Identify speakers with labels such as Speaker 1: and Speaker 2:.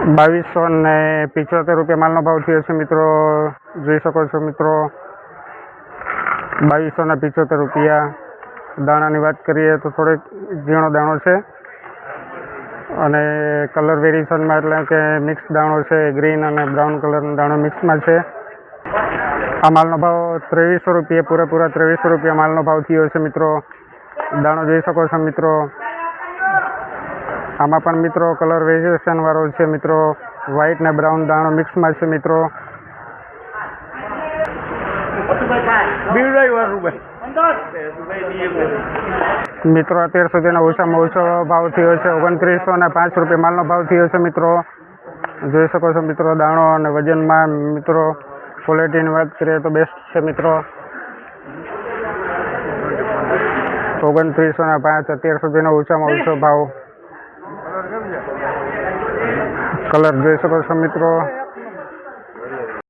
Speaker 1: ₹2275 માલનો ભાવ થયો છે મિત્રો. જોઈ શકો છો મિત્રો, ₹2275. દાણાની વાત કરીએ તો થોડોક ઝીણો દાણો છે અને કલર વેરિએશનમાં એટલે કે મિક્સ દાણો છે. ગ્રીન અને બ્રાઉન કલરનો દાણો મિક્સમાં છે. આ માલનો ભાવ ₹2300, પૂરેપૂરા ₹2300 માલનો ભાવ થયો છે મિત્રો. દાણો જોઈ શકો છો મિત્રો. આમાં પણ મિત્રો કલર વેરિએશન વાળો છે મિત્રો. વ્હાઇટ ને બ્રાઉન દાણો મિક્સમાં છે મિત્રો. મિત્રો અત્યાર સુધીનો ઓછામાં ઓછો ભાવ થયો છે ₹2905 માલનો ભાવ થયો છે મિત્રો. જોઈ શકો છો મિત્રો દાણો અને વજનમાં મિત્રો. ક્વોલિટીની વાત કરીએ તો બેસ્ટ છે મિત્રો. 2905 અત્યાર સુધીનો ઓછામાં ઓછો ભાવ. કલર જોઈ શકો છો મિત્રો.